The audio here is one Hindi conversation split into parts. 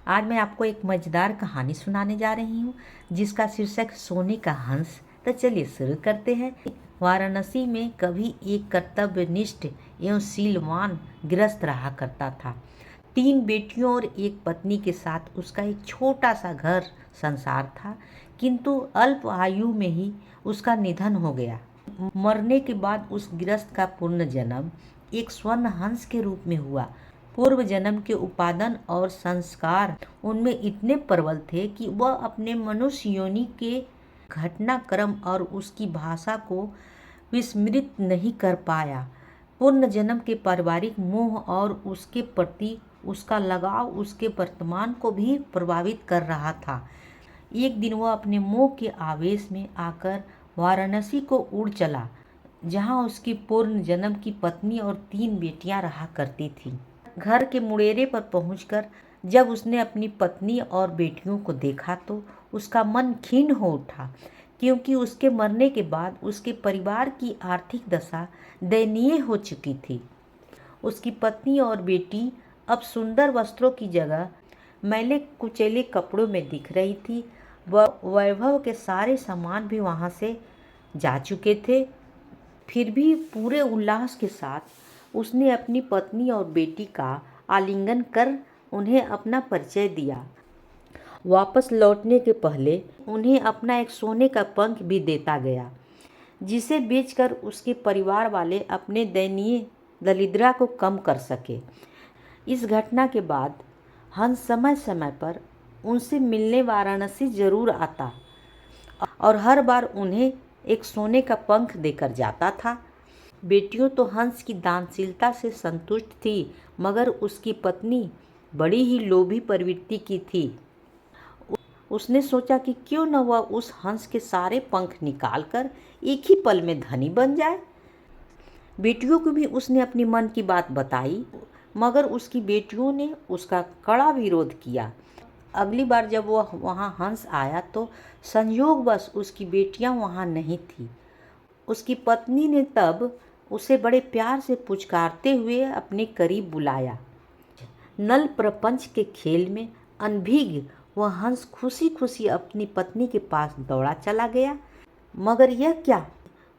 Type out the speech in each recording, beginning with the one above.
आज मैं आपको एक मज़ेदार कहानी सुनाने जा रही हूँ जिसका शीर्षक सोने का हंस। तो चलिए शुरू करते हैं। वाराणसी में कभी एक कर्तव्यनिष्ठ एवं शीलवान गृहस्थ रहा करता था। 3 बेटियों और एक पत्नी के साथ उसका एक छोटा सा घर संसार था, किंतु अल्प आयु में ही उसका निधन हो गया। मरने के बाद उस गृहस्थ का पुनर्जन्म एक स्वर्ण हंस के रूप में हुआ। पूर्व जन्म के उपादान और संस्कार उनमें इतने प्रबल थे कि वह अपने मनुष्य योनि के घटनाक्रम और उसकी भाषा को विस्मृत नहीं कर पाया। पूर्ण जन्म के पारिवारिक मोह और उसके प्रति उसका लगाव उसके वर्तमान को भी प्रभावित कर रहा था। एक दिन वह अपने मोह के आवेश में आकर वाराणसी को उड़ चला, जहां उसकी पूर्ण जन्म की पत्नी और 3 बेटियां रहा करती थीं। घर के मुड़ेरे पर पहुंचकर जब उसने अपनी पत्नी और बेटियों को देखा तो उसका मन खिन्न हो उठा, क्योंकि उसके मरने के बाद उसके परिवार की आर्थिक दशा दयनीय हो चुकी थी। उसकी पत्नी और बेटी अब सुंदर वस्त्रों की जगह मैले कुचैले कपड़ों में दिख रही थी। वह वैभव के सारे सामान भी वहां से जा चुके थे। फिर भी पूरे उल्लास के साथ उसने अपनी पत्नी और बेटी का आलिंगन कर उन्हें अपना परिचय दिया। वापस लौटने के पहले उन्हें अपना एक सोने का पंख भी देता गया, जिसे बेचकर उसके परिवार वाले अपने दयनीय दरिद्रता को कम कर सके। इस घटना के बाद हंस समय समय पर उनसे मिलने वाराणसी जरूर आता और हर बार उन्हें एक सोने का पंख देकर जाता था। बेटियों तो हंस की दानशीलता से संतुष्ट थी, मगर उसकी पत्नी बड़ी ही लोभी प्रवृत्ति की थी। उसने सोचा कि क्यों न वह उस हंस के सारे पंख निकालकर एक ही पल में धनी बन जाए। बेटियों को भी उसने अपनी मन की बात बताई, मगर उसकी बेटियों ने उसका कड़ा विरोध किया। अगली बार जब वह वहाँ हंस आया तो संयोगवश उसकी बेटियां वहाँ नहीं थी। उसकी पत्नी ने तब उसे बड़े प्यार से पुचकारते हुए अपने करीब बुलाया। नल प्रपंच के खेल में अनभिज्ञ वह हंस खुशी खुशी अपनी पत्नी के पास दौड़ा चला गया, मगर यह क्या,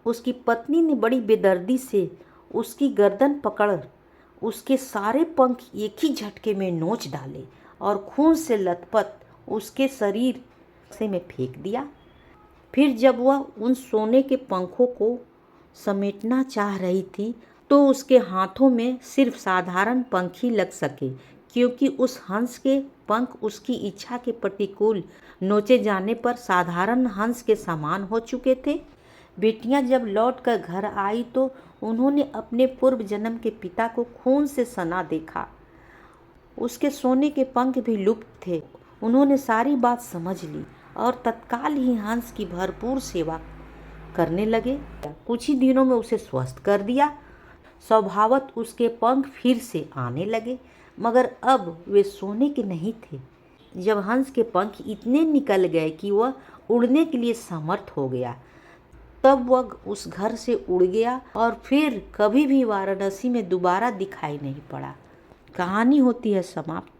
उसकी पत्नी ने बड़ी बेदर्दी से उसकी गर्दन पकड़ उसके सारे पंख एक ही झटके में नोच डाले और खून से लथपथ उसके शरीर से में फेंक दिया। फिर जब वह उन सोने के पंखों को समेटना चाह रही थी तो उसके हाथों में सिर्फ साधारण पंख ही लग सके, क्योंकि उस हंस के पंख उसकी इच्छा के प्रतिकूल नोचे जाने पर साधारण हंस के समान हो चुके थे। बेटियां जब लौट कर घर आई तो उन्होंने अपने पूर्व जन्म के पिता को खून से सना देखा। उसके सोने के पंख भी लुप्त थे। उन्होंने सारी बात समझ ली और तत्काल ही हंस की भरपूर सेवा करने लगे। कुछ ही दिनों में उसे स्वस्थ कर दिया। स्वभावत उसके पंख फिर से आने लगे, मगर अब वे सोने के नहीं थे। जब हंस के पंख इतने निकल गए कि वह उड़ने के लिए समर्थ हो गया, तब वह उस घर से उड़ गया और फिर कभी भी वाराणसी में दोबारा दिखाई नहीं पड़ा। कहानी होती है समाप्त।